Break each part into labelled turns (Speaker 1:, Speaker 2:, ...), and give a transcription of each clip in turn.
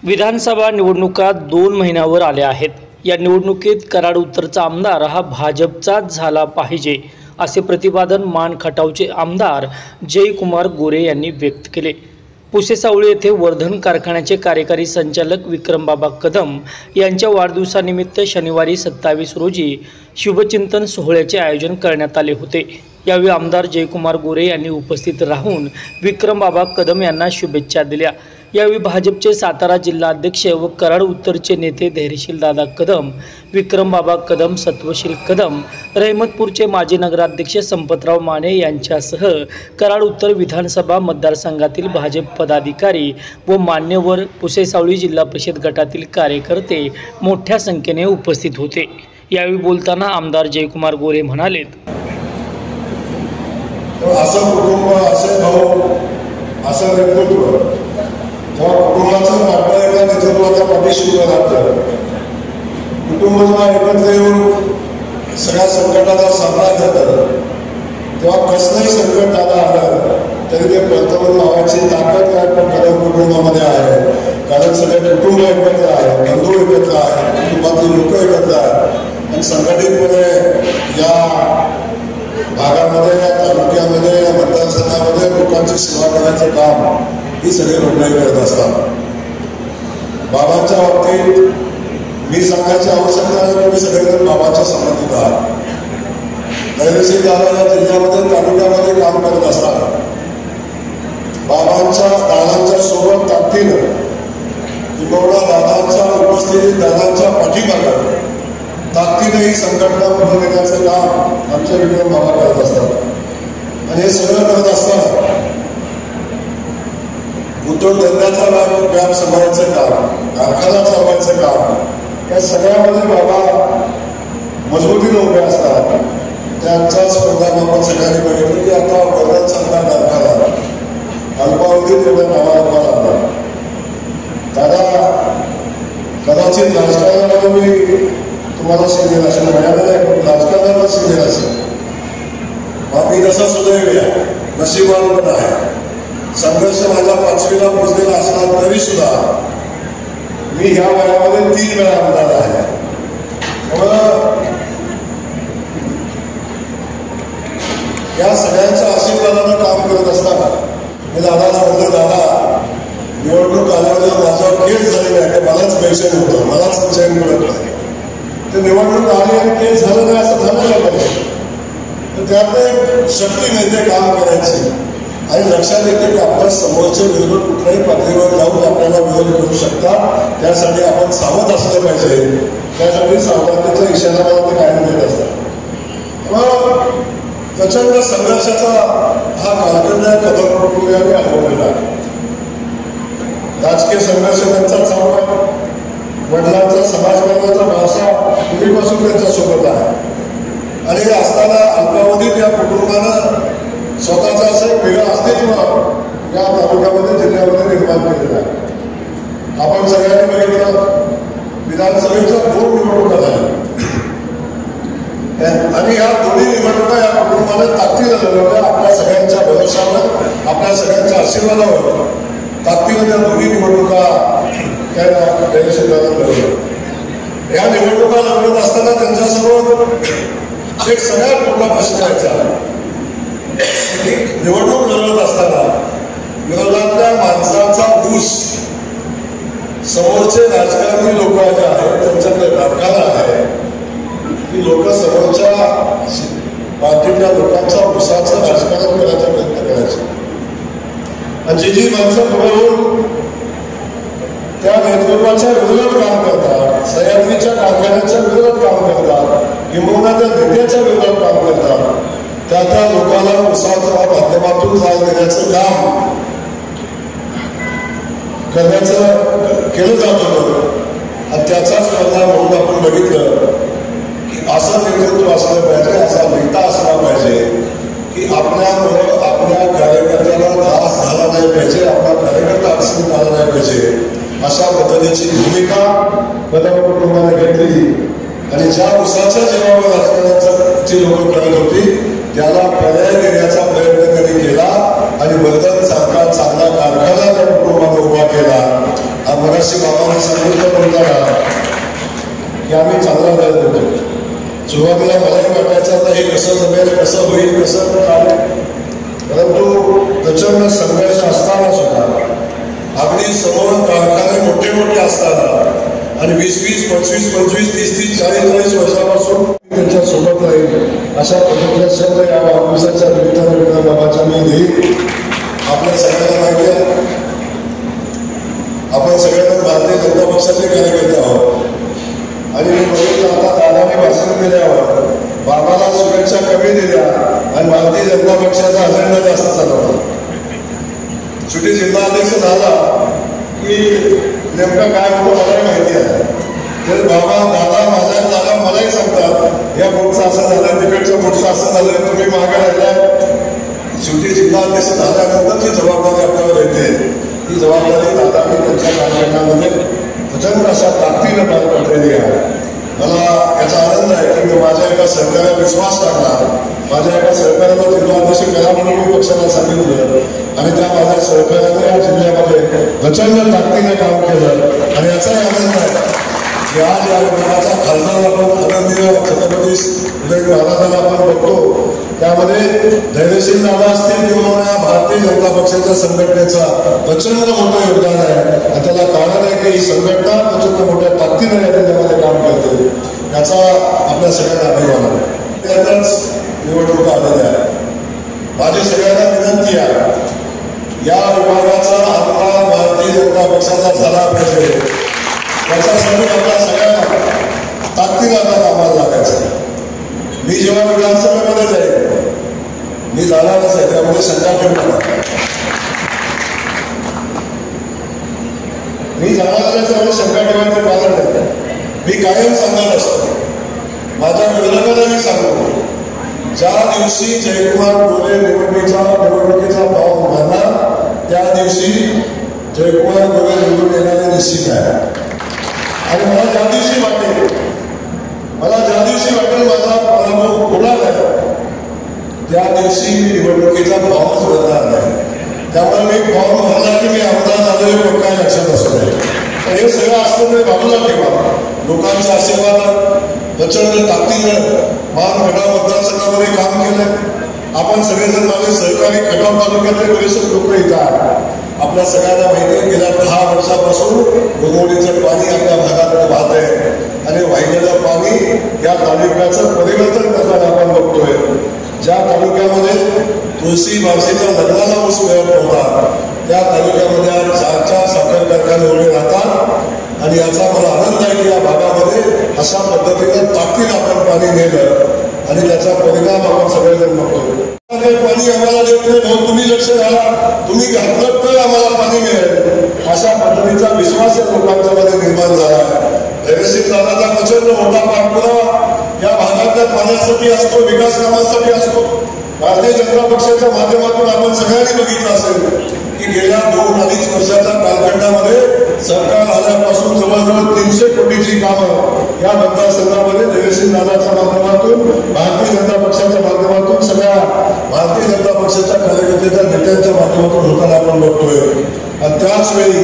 Speaker 1: विधानसभा निवडणुका 2 महिन्यावर आल्या आहेत। या निवडणुकीत कराड उत्तरचा आमदार हा भाजपचाच झाला पाहिजे असे प्रतिपादन मान खटावचे आमदार जयकुमार गोरे यांनी व्यक्त केले। पुसेसावळी येथे वर्धन कारखान्याचे कार्यकारी संचालक विक्रमबाबा कदम यांच्या वाढदिवसानिमित्त शनिवारी 27 रोजी शुभचिंतन सोहळ्याचे आयोजन करण्यात आले होते। यावेळी आमदार जयकुमार गोरे यांनी उपस्थित राहून विक्रमबाबा कदम यांना शुभेच्छा दिल्या। यावेळी भाजपचे सातारा जिल्हा अध्यक्ष व कराड उत्तरचे नेते धैर्यशील दादा कदम, विक्रमबाबा कदम, सत्वशील कदम, रहमतपूरचे माजी नगराध्यक्ष संपतराव माने यांच्यासह कराड उत्तर विधानसभा मतदारसंघातील भाजप पदाधिकारी व मान्यवर, पुसेसावळी जिल्हा परिषद गटातील कार्यकर्ते मोठ्या संख्येने उपस्थित होते। यावेळी बोलताना आमदार जयकुमार गोरे म्हणाले,
Speaker 2: असं कुटुंब, असे भाऊ, असं नेतृत्व जेव्हा कुटुंबाचं पाठबळ नेतृत्वाच्या पाठीशी उभं राहतं, कुटुंब जेव्हा एकत्र येऊन सगळ्या संकटाचा सामना करतं, तेव्हा कसलंही संकट आलं तरी ते परतवून लावायची ताकद या कुटुंबामध्ये आहे। कारण सगळे कुटुंब एकत्र आहे, बंधू एकत्र आहे, कुटुंबातील लोक एकत्र आहेत आणि संघटितपणे या भागामध्ये, या तालुक्यामध्ये, या मतदारसंघामध्ये लोकांची सेवा करण्याचं काम ही सगळे मंडळी करत असतात। बाबांच्या बाबतीत मी सांगायची आवश्यकता नाही, तुम्ही सगळेजण बाबांच्या संबंधित आहात। धैर्यशील दादा या जिल्ह्यामध्ये, तालुक्यामध्ये काम करत असतात। बाबांच्या दादांच्या सोबत ताकदीनं किंवा दादांच्या उपस्थितीत, दादांच्या पाठीमागं ताकदीने ही संघटना पुढे नेण्याचं काम आमच्या विक्रम बाबा करत असतात। आणि हे सगळं करत असताना उद्योगधंद्याचा व्याप सांभाळायचं काम, कारखाना चालवायचं काम, या सगळ्यामध्ये बाबा मजबूतीने उभे असतात। त्यांचाच प्रोग्राम आपण सगळ्यांनी बघितलं की आता वर्धन चालता कारखाना अल्पावधीत एवढ्या नावाला लागला। दादा कदाचित राजकारणामध्ये मी तुम्हाला शिकलेला असेल, मिळालेलं आहे, पण राजकारणाला शिकलेला असेल, बाकी तसा सुदैव आहे, नशिबान पण आहे। संघर्ष माझ्या 5वीला पोचलेला असला तरी सुद्धा मी ह्या वयामध्ये 3 वेळा आमदार आहे। त्यामुळं या सगळ्यांच्या आशीर्वादानं काम करत असताना मी दादाला म्हटलं, दादा निवडणूक आल्यावर माझ्यावर केस झालेली आहे, मलाच पैसे नव्हतं, मलाच चैन मिळत नाही, ते निवडणूक आली आणि केस झालं नाही असं झालं नाही पाहिजे। तर त्यातलं एक शक्ती मिळते काम करायची आणि लक्षात येते की आपल्या समोरचे विरोध कुठल्याही पातळीवर जाऊन आपल्याला विरोध करू शकतात, त्यासाठी आपण सावध असलं पाहिजे। त्यासाठी सावधानतेचा इशारा मला ते कायम देत असतात। मग प्रचंड संघर्षाचा हा कालखंड कदम कुटुंबियांनी अनुभवलेला आहे। राजकीय संघर्ष त्यांचा चालू आहे, वडिलांचा समाजकारणाचा वारसा पूर्वीपासून त्यांच्यासोबत आहे आणि हे असताना अल्पावधीत या कुटुंबानं स्वतःचं असं एक वेगळं अस्तित्व या तालुक्यामध्ये, जिल्ह्यामध्ये निर्माण केलेलं आहे। आपण सगळ्यांनी बघितलं विधानसभेच्या 2 निवडणुका झाल्या आणि या दोन्ही निवडणुका या कुटुंबाने ताकदीनं लढवल्या। आपल्या सगळ्यांच्या भरोशावर, आपल्या सगळ्यांच्या आशीर्वादावर ताकदीनं त्या दोन्ही निवडणुका त्या धैर्यशील दादा लढवल्या। या निवडणुका लढवत असताना त्यांच्यासमोर एक सगळ्यात मोठा प्रश्न यायचा, निवडणूक लढवत असताना विरोधातल्या माणसाचा ऊस समोरचे राजकारणी लोक जे आहेत त्यांच्याकडे कारखाना आहे, की लोक समोरच्या पार्टीतल्या लोकांच्या ऊसाचं राजकारण करायचा प्रयत्न करायचे आणि जी माणसं पुढे होऊन त्या नेतृत्वाच्या विरोधात काम करतात, सह्याद्रीच्या कारखान्याच्या विरोधात काम करतात, किंबहुना त्या नेत्याच्या विरोधात काम करतात, त्या लोकांना उसाच्या माध्यमातून त्रास देण्याचं काम केलं जात होतं आणि त्याचाच परिणाम म्हणून आपण बघितलं की असं नेतृत्व असलं पाहिजे, असा नेता असला पाहिजे की आपल्यामुळं आपल्या कार्यकर्त्याला त्रास झाला नाही पाहिजे, आपला कार्यकर्ता अडचणीत आला नाही पाहिजे, अशा पद्धतीची भूमिका कदम कुटुंबाने घेतली आणि ज्या उसाच्या जीवावर राजकारणाची लोक करत होती त्याला पर्याय देण्याचा प्रयत्न त्यांनी केला आणि वर्धन सारखा चांगला कारखाना त्या कुटुंबाने उभा केला। हा मगाशी बाबा बोलताना की आम्ही चांगला दर देतो. सुरुवातीला मलाही वाटायचं आता हे कसं जमेल, कसं होईल, कसं चालेल. परंतु प्रचंड संघर्ष असताना सुद्धा अगदी समोर कारखाने मोठे मोठे असताना आणि 20-20, 25-25, 30-30, 40-40 वर्षापासून त्यांच्या सोबत राहील अशा पद्धतीने शब्द या वाढदिवसाच्या निमित्ताने बाबाच्या मी देईल. आपल्या सगळ्यांना माहिती आहे, आपण सगळ्यांना भारतीय जनता पक्षाचे कार्यकर्ते आहोत. आणि मी बघितलं आता दादाने भाषण दिल्यावर बाबाला शुभेच्छा कमी दिल्या आणि भारतीय जनता पक्षाचा अजेंडा जास्त चालवला. शेवटी जिल्हाध्यक्ष झाला की नेमकं काय होतं मलाही माहिती आहे. तर बाबा दादा माझ्या दादा मलाही सांगतात या बोटचं असं झालं, तिकडच्या बोटचं असं झालं, तुम्ही मागे राहिलाय. शेवटी जिल्हाध्यक्ष झाल्यानंतर जी जबाबदारी आपल्यावर येते ती जबाबदारी दादाने त्यांच्या कार्यक्रमामध्ये प्रचंड अशा ताकदीनं पार पडलेली आहे. मला याचा आनंद आहे की मी माझ्या एका सहकार्यावर विश्वास टाकला. माझ्या एका सहकार्याला जिल्हाध्यक्ष करा म्हणून मी पक्षाला सांगितलं आणि त्या माझ्या सहकार्याने या जिल्ह्यामध्ये प्रचंड ताकदीने काम केलं. आणि याचाही आनंद आहे की आज या विभागाचा खासदार आपण आदरणीय छत्रपती उदय महाराजांना आपण बघतो. त्यामध्ये धैर्यशील दादा असतील किंवा या भारतीय जनता पक्षाच्या संघटनेचा प्रचंड मोठं योगदान आहे. आणि त्याला कारण आहे की ही संघटना प्रचंड मोठ्या ताकदीने या जिल्ह्यामध्ये काम करते. याचा आपल्या सगळ्यांना अभिमान आहे. त्यातच निवडणुका आलेल्या आहेत. माझी सगळ्यांना विनंती आहे या विभागाचा आमदार भारतीय जनता पक्षाचा झाला पाहिजे. याच्यासाठी आपल्या सगळ्यांना ताकदीने आता कामाला लागायचं. मी जेव्हा विधानसभेमध्ये जाईल मी जाणारच आहे, त्यामध्ये शंका ठेवू नका. मी जाणार त्याच्यामध्ये शंका ठेवायचं कारण नाही. मी कायम सांगत असतो, माझ्या विरोधकांना मी सांगतो, ज्या दिवशी जयकुमार गोरे निवडणुकीचा फॉर्म भरणार त्या दिवशी जयकुमार गोरे निवडून येणारे निश्चित आहे. आणि मला ज्या दिवशी वाटेल माझा पराभव होणार आहे त्या दिवशी मी निवडणुकीचा फॉर्मच भरणार नाही. त्यामुळे मी फॉर्म भरला की मी आमदार झालो हे पक्का लक्षात असू नये. पण हे सगळं असतं ते बाजूला ठेवा. लोकांचे आशीर्वाद प्रचंड ताकदीनं मान खटाव मतदारसंघामध्ये काम केलं. आपण सगळेजण माझे सहकारी खटाव तालुक्यातले बरेचसे लोक इथं आहेत. आपल्या सगळ्यांना माहिती आहे गेल्या 10 वर्षापासून गोगोडीचं पाणी आपल्या भागात वाहत आहे आणि वाहिलेलं पाणी या तालुक्याचं परिवर्तन करताना आपण बघतोय. ज्या तालुक्यामध्ये तुळशी बारशीच्या लग्नाला ऊस मिळत नव्हता त्या तालुक्यामध्ये आज 4 साखर कारखाने उभे राहतात. आणि याचा मला आनंद आहे की या भागामध्ये अशा पद्धतीनं ताकदीनं आपण पाणी नेलं आणि त्याचा परिणाम आपण सगळेजण बघतो. पाणी आम्हाला देत नाही भाऊ, तुम्ही लक्ष घाला, तुम्ही घातलं तर आम्हाला पाणी मिळेल अशा पद्धतीचा विश्वास या लोकांच्या मध्ये निर्माण झाला आहे. धैर्यशील दादाचा प्रचंड मोठा पाठपुरावा या भागातल्या पाण्यासाठी असतो, विकास कामांसाठी असतो. भारतीय जनता पक्षाच्या माध्यमातून आपण सगळ्यांनी बघितलं असेल की गेल्या 2-2.5 वर्षाच्या कालखंडामध्ये सरकार आल्यापासून जवळजवळ 300 कोटीची कामं या मतदारसंघामध्ये धैर्यशील दादाच्या माध्यमातून भारतीय जनता पक्षाच्या माध्यमातून सगळ्या भारतीय जनता पक्षाच्या कार्यकर्त्याच्या नेत्यांच्या माध्यमातून होताना आपण बघतोय. आणि त्याच वेळी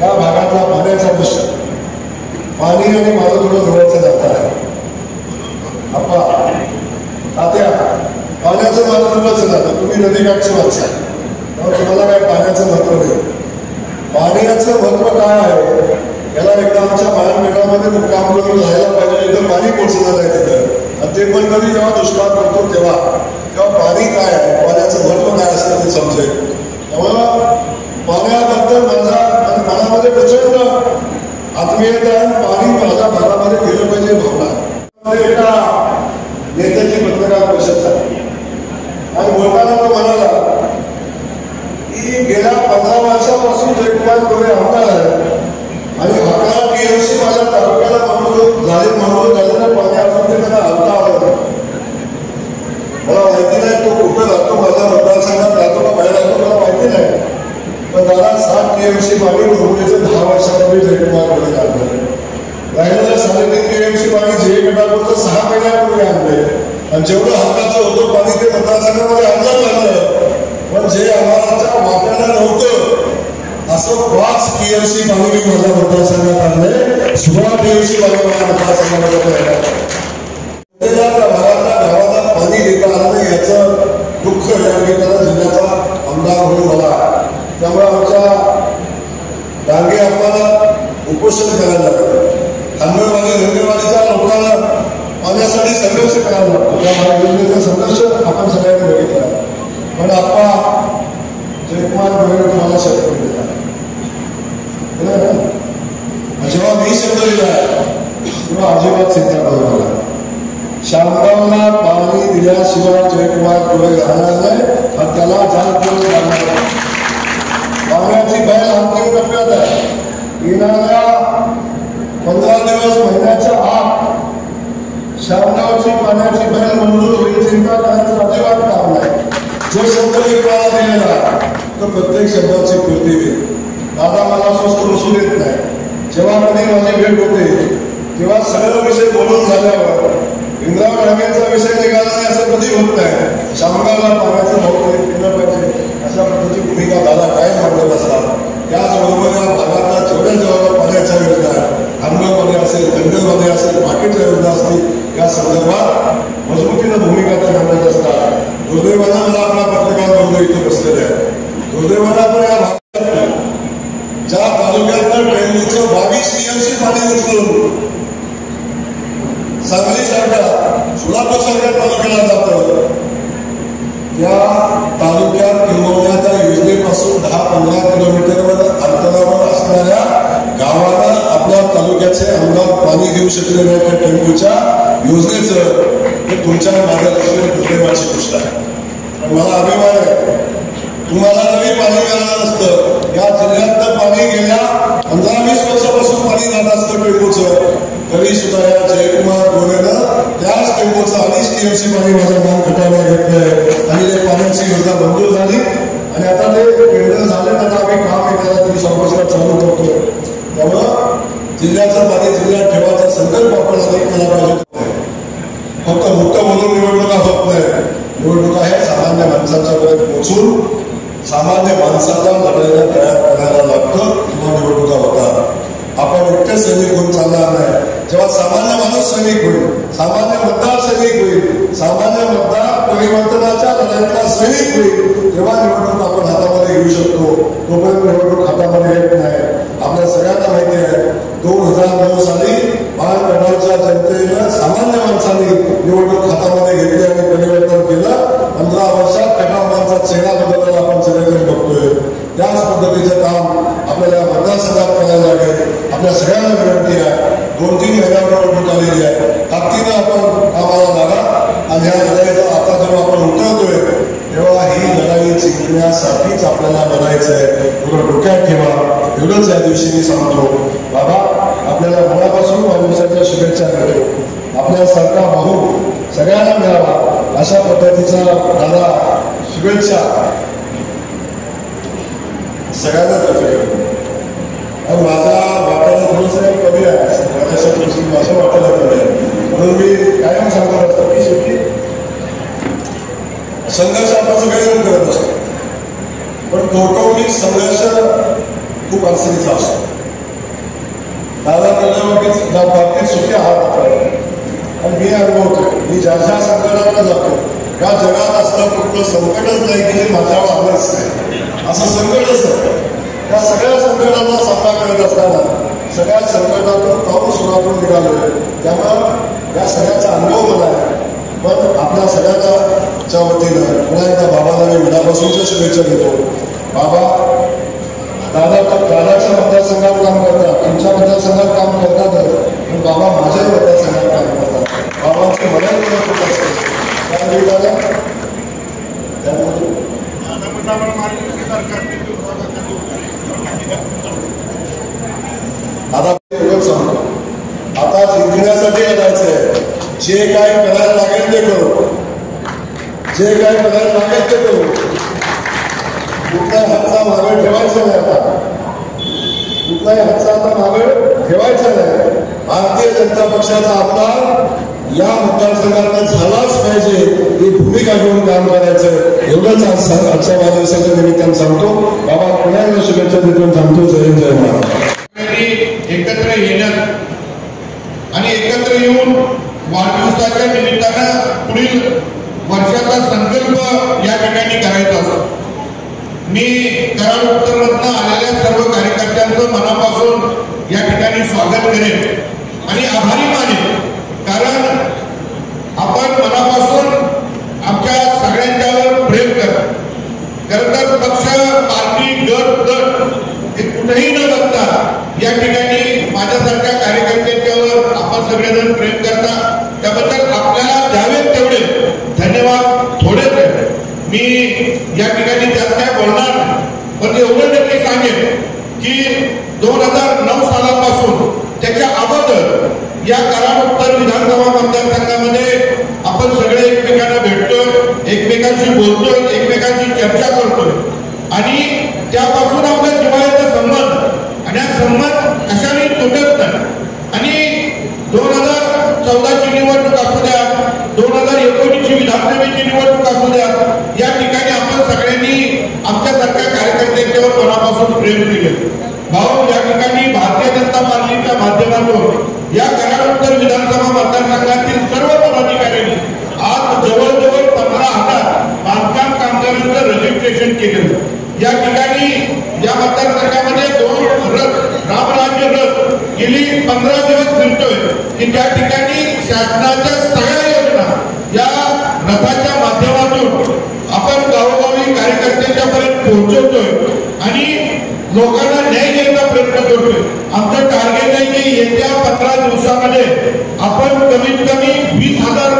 Speaker 2: या भागातला पाण्याचा प्रश्न, पाणी आणि माझं थोडं जवळचं जात आहे. आपण तात्या पाण्याचं माझं जवळचं जातं, तुम्ही नदीकाठची माणसं आहे त्यामुळे तुम्हाला काय पाण्याचं महत्व नाही. पाण्याचं महत्व काय आहे याला एकदा आमच्या महानगरामध्ये मुक्काम करून राहायला पाहिजे. इथं पाणी पोचणार आहे तिथं, आणि ते पण कधी जेव्हा दुष्काळ पडतो तेव्हा पाणी काय आहे, पाण्याचं महत्व काय असतं ते समजेल. त्यामुळं पाण्याबद्दल माझ्या मनामध्ये प्रचंड आत्मीयता आहे. पाणी माझ्या भागामध्ये गेलं पाहिजे भावना. एका नेत्याची पत्रकार परिषद झाली आणि बोलताना तो म्हणाला की गेल्या 15 वर्षापासून जयकुमार गोरे आमदार आहे आणि 11 TMC माझ्या तालुक्याला मंजूर झालेलं पाणी असून ते त्यांना हलता आलं. मला माहिती नाही तो कुठं राहतो, माझ्या मतदारसंघात राहतो का बाहेर राहतो मला माहिती नाही. पण दादा 7 TMC पाणी मंजुरीचं 10 वर्षापूर्वी जयकुमार गोरे आणलं. राहिलेलं 3.5 TMC पाणी जे गटापुरतं 6 महिन्यापूर्वी आणलंय. आणि जेवढं हक्काचं होतं पाणी ते मतदारसंघामध्ये आणलं लागलं. पण जे आम्हाला वाटायला नव्हतं असं 5 TMC पाणी मी माझ्या मतदारसंघात आणलंय. सुरुवात दिवशी मला मतदारसंघामध्ये गावाला पाणी देता आलं नाही याचं दुःख या ठिकाणी जिल्ह्याचा आमदार म्हणून मला. त्यामुळे आमच्या डांगे आपल्याला उपोषण करायला लागतं. हंगरवाडीच्या लोकांना पाण्यासाठी संघर्ष करायला लागतो. त्या योजनेचा संघर्ष आपण सगळ्यांनी बघितला. पण आपला जयकुमार गोरे तुम्हाला शब्द दिला. जेव्हा मी शब्द दिला तेव्हा अजिबात चिंता करू नका. शामगावला पाणी दिल्याशिवाय जयकुमार गोरे राहणार नाही आणि त्याला जाणून लागणार. पाण्याची बैल अंतिम टप्प्यात आहे. येणाऱ्या 15 दिवस महिन्याच्या आत शामगावची पाण्याची बैल मंजूर होईल. चिंता करायचं अजिबात काम नाही. जो शब्द तुम्हाला दिलेला तो प्रत्येक शब्दाची पूर्ती होईल. दादा मला स्वस्त बसू देत नाही. जेव्हा कधी माझी भेट होते तेव्हा सगळं विषय बोलून झाल्यावर इंदिरा गांधींचा विषय निघाला नाही असं कधी होत नाही. शामगावला पाण्याचं भाव केलं पाहिजे अशा पद्धतीची भूमिका दादा कायम मांडत असतात. त्याचबरोबर या भागातल्या जेवढ्या जेवढ्या पाण्याच्या योजना अंगणवाडी असेल, गंगेमध्ये असेल, बाकीच्या योजना असतील या संदर्भात मजबूतीनं भूमिका त्या मांडत असतात. दुर्दैवानं मला आपला पत्रकार बंधू इथे बसलेले आहे. दुर्दैवानं पण या भागात ज्या तालुक्यातनं टेंबूचं 22 TMC पाणी उचलून सांगली सारख्या सोलापूर सारख्या तालुक्याला जातं त्या तालुक्यात किंबवण्याच्या योजनेपासून 10-15 किलोमीटरवर अंतरावर असणाऱ्या गावाला आपल्या तालुक्याचे आमदार पाणी घेऊ शकले नाही. त्या टेंबूच्या योजनेचं हे तुमच्या मार्गदर्शनाने दुर्दैवाची गोष्ट आहे. पण मला अभिमान आहे. तुम्हाला जरी पाणी मिळालं नसतं या जिल्ह्यातलं पाणी गेल्या 15-20 वर्षापासून पाणी जात असतं टेंबूचं तरी सुद्धा या जयकुमार गोरेनं त्याच टेंबूचं 2.5 TMC पाणी माझ्या मान खटायला घेतलंय आणि ते पाण्याची योजना मंजूर झाली आणि आता ते टेंडर झाले तर आम्ही काम एखादा तरी संघर्षात चालू करतोय. त्यामुळं जिल्ह्याचं पाणी जिल्ह्यात ठेवायचा संकल्प आपल्याला केला पाहिजे. फक्त मोठं बोलून निवडणुका होत नाही. निवडणुका हे सामान्य माणसाच्या वेळेत पोचून सामान्य माणसाला लढायला तयार करायला लागतं किंवा निवडणुका होतात. आपण एकटे सैनिक होऊन चालणार नाही. जेव्हा सामान्य माणूस सैनिक होईल, सामान्य मतदार सैनिक होईल, सामान्य मतदार परिवर्तनाच्या लढाईतला सैनिक होईल तेव्हा निवडणूक आपण हातामध्ये घेऊ शकतो. तोपर्यंत निवडणूक हातामध्ये येत नाही. आपल्या सगळ्यांना माहिती आहे 2009 साली महाराष्ट्राच्या जनतेनं सामान्य माणसांनी निवडणूक हातामध्ये घेतली आणि परिवर्तन केलं. 15 वर्षात कटामांचा चेहरा बदलला आपण सगळेजण बघतोय. त्याच पद्धतीचं काम आपल्याला मतदारसंघात करायला लागेल. आपल्या सगळ्यांना विनंती आहे. 2-3 महिन्यावर निवडणूक आलेली आहे. ताकदीनं आपण कामाला लागा आणि ह्या लढाईचा आता जेव्हा आपण उतरतोय तेव्हा ही लढाई जिंकण्यासाठीच आपल्याला लढायचं आहे. थोडं डोक्यात ठेवा. एवढंच या दिवशी मी सांगतो. बाबा आपल्याला मनापासून वाढदिवसाच्या शुभेच्छा देतो. आपल्यासारखा भाऊ सगळ्यांना मिळावा अशा पद्धतीचा दादा शुभेच्छा सगळ्यांना त्याच्याकडे. आणि माझ्या वाटायला थोडंसं कमी आहे. बऱ्याचशा गोष्टी माझ्या वाटायला कमी आहे. म्हणून मी कायम सांगत असतो की शेवटी संघर्ष आपण सगळेजण करत असतो. पण कौटुंबिक संघर्ष खूप अडचणीचा असतो. दादा त्या बाबतीत सुखी आहात आणि मी अनुभवतोय. मी ज्या ज्या संकटाला जातो या जगात असलं कुठलं संकटच नाही की जे माझ्यावर आलंच नाही असं संकटच नाही. त्या सगळ्या संकटांना सामना करत असताना सगळ्या संकटातून पाऊल सुरातून निघालोय. त्यामुळं या सगळ्याचा अनुभव मला आहे. पण आपल्या सगळ्यांच्या वतीनं पुन्हा एकदा बाबाला मी मनापासूनच्या शुभेच्छा देतो. बाबा दादाच्या मतदारसंघात काम करतात, तुमच्या मतदारसंघात काम करतातच, पण बाबा माझ्याही मतदारसंघात काम करतात. बाबांचे मदत करत असते त्यावेळी दादा आता एवढंच सांगतो. आता जिंकण्यासाठी लढायचंय. जे काय करायला लागेल ते करू. जे काय करायला लागेल ते करू. कुठल्याही हातचा मागे ठेवायचा नाही. आता कुठल्याही हातचा आता मागे ठेवायचा नाही. भारतीय जनता पक्षाचा आमदार या मतदारसंघात झालाच पाहिजे ही भूमिका घेऊन काम करायचं. एवढंच आज आजच्या वाढदिवसाच्या निमित्तानं सांगतो. बाबा पुन्हा शुभेच्छा देतो. थांबतो. जय जय महाराज.
Speaker 3: एकत्र येण्यात आणि एकत्र येऊन वाढदिवसाच्या निमित्तानं पुढील वर्षाचा संकल्प या ठिकाणी करायचा असतो. मी कराड उत्तरमधनं आलेल्या सर्व कार्यकर्त्यांचं मनापासून या ठिकाणी स्वागत करेन आणि आभारी मानेन, कारण आपण मनापासून आमच्या सगळ्यांच्यावर प्रेम करतो. खरं तर पक्ष, पार्टी, गट हे कुठेही न बघता या ठिकाणी माझ्यासारख्या कार्यकर्त्यांच्यावर आपण सगळेजण प्रेम करता, त्याबद्दल आपल्याला द्यावेत तेवढे धन्यवाद थोडेच आहे. मी या ठिकाणी जास्त काय बोलणार नाही, पण एवढं नक्की सांगेन की 2009 सालापासून त्याच्या अगोदर या कराड उत्तर विधानसभा मतदारसंघामध्ये आपण सगळे एकमेकांना भेटतोय, एकमेकांशी बोलतोय, एकमेकांची चर्चा करतोय आणि त्यापासून आपला जिव्हाळ्याचा संबंध आणि हा संबंध कशाने तुटत नाही. आणि 2014ची निवडणूक असू द्या, 2019ची विधानसभेची निवडणूक असू द्या, या ठिकाणी आपण सगळ्यांनी आमच्यासारख्या कार्यकर्त्यांच्यावर मनापासून प्रेम केले. भाऊ, या ठिकाणी भारतीय जनता पार्टीच्या माध्यमातून या कराड उत्तर विधानसभा मतदारसंघातील सर्व पदाधिकाऱ्यांनी आज जवळजवळ 15,000 बांधकाम कामगारांचं रजिस्ट्रेशन केलं. या ठिकाणी या मतदारसंघामध्ये 2 रथ, रामराज्य रथ गेली 15 दिवस फिरतोय की त्या ठिकाणी शासनाच्या सगळ्या योजना या रथाच्या माध्यमातून आपण गावोगावी कार्यकर्त्यांच्या पर्यंत पोहोचवतोय आणि लोकांना न्याय देण्याचा प्रयत्न करतोय. आमचं टार्गेट आहे की येत्या 15 दिवसामध्ये आपण कमीत कमी 20,000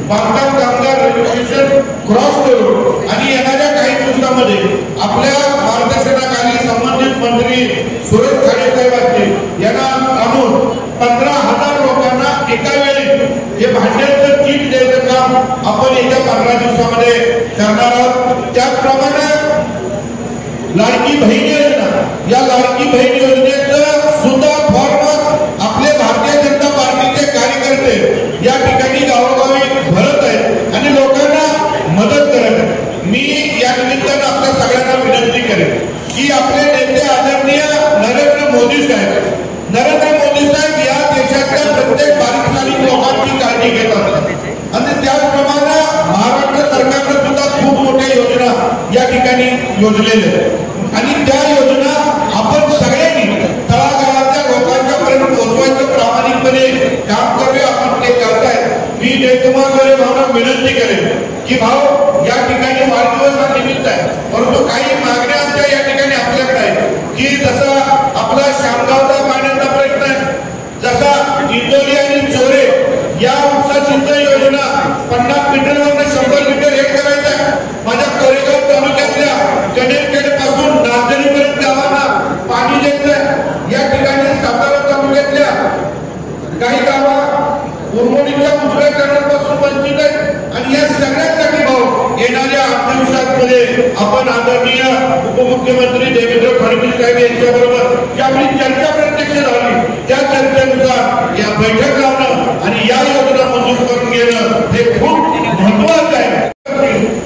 Speaker 3: बांधकाम कामगार रजिस्ट्रेशन क्रॉस करू आणि येणाऱ्या काही दिवसामध्ये आपल्या मार्गदर्शनाखाली संबंधित मंत्री सुरेश खाडे साहेब असतील यांना आणून 15,000 लोकांना एका वेळी हे भांड्याचं किट द्यायचं काम आपण येत्या 15 दिवसामध्ये करणार आहोत. त्याचप्रमाणे लाडकी बहीण योजना, या लाडकी बहीण योजनेचं सुद्धा फॉर्म आपले भारतीय जनता पार्टीचे कार्यकर्ते या ठिकाणी गावोगावी भरत आहेत आणि लोकांना मदत करत आहेत. मी या निमित्तानं आपल्या सगळ्यांना विनंती करेन की आपले नेते आदरणीय नरेंद्र मोदी साहेब या देशातल्या प्रत्येक बारीक लोकांची काळजी घेत असतात आणि त्याचप्रमाणे महाराष्ट्र सरकारनं सुद्धा खूप मोठ्या योजना या ठिकाणी योजलेल्या आहेत आणि त्या योजना आपण सगळ्यांनी तळागाळातल्या लोकांच्या पर्यंत पोहोचवायचं प्रामाणिकपणे काम करूया. आपण ते करताय. मी जयकुमार गोरे भाऊंना विनंती करेन की भाऊ, या ठिकाणी वाढदिवस हा निमित्त आहे, परंतु काही मागण्या आमच्या या ठिकाणी आपल्याकडे आहेत की जसा आपला शामगावचा पाण्याचा प्रश्न आहे, जसा इंदोली आणि चोरे या उपसा सिंचन योजना 50 मीटरवरून 100 मीटर हे करायचं आहे. माझ्या कोरेगाव तालुक्यातल्या कनेरखेड पासून नागझरीपर्यंत गावांना पाणी द्यायचं. या ठिकाणी सातारा तालुक्यातल्या काही गावा उर्मोडीच्या उजव्याकरणापासून वंचित आहेत आणि या सगळ्यांसाठी भाऊ येणाऱ्या 8 दिवसांमध्ये आपण आदरणीय उपमुख्यमंत्री देवेंद्र फडणवीस साहेब यांच्याबरोबर जी आपली चर्चा प्रत्यक्ष झाली त्या चर्चेनुसार या बैठक लावणं आणि या योजना मंजूर करून घेणं हे खूप महत्वाचं आहे.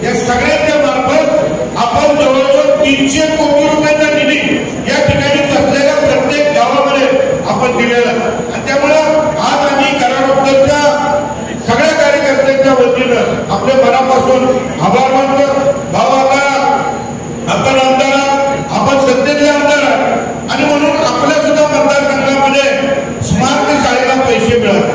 Speaker 3: या सगळ्यांच्या मार्फत आपण जवळजवळ 300 कोटी रुपयांचा निधी या ठिकाणी बसलेल्या प्रत्येक गावामध्ये आपण दिलेला आणि त्यामुळं आज आम्ही कराड उत्तरच्या सगळ्या कार्यकर्त्यांच्या वतीनं आपल्या मनापासून आभार मानतो. भाऊ, आपण आमदार, आपण सत्तेतले आमदार आणि म्हणून आपल्या सुद्धा मतदारसंघामध्ये स्मार्ट शाळेला पैसे मिळाले.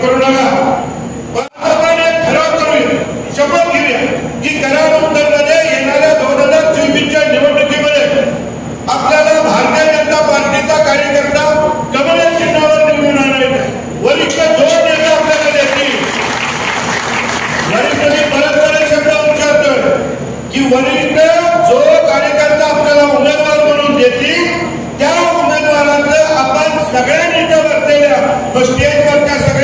Speaker 3: करू नका, पण आपण एक ठराव करूया, शपथ घेऊया की कराड उत्तरमध्ये येणाऱ्या 2024च्या निवडणुकीमध्ये आपल्याला भारतीय जनता पार्टीचा कार्यकर्ता कमळ चिन्हावर निवडून आणायचा. वरिष्ठ जो नेता आपल्याला देतील, वरिष्ठ मी परत शब्द उच्चारतोय की वरिष्ठ जो कार्यकर्ता आपल्याला उमेदवार म्हणून देतील त्या उमेदवाराचं आपण सगळ्यांनी इथं बसलेल्या स्टेजवरच्या सगळ्या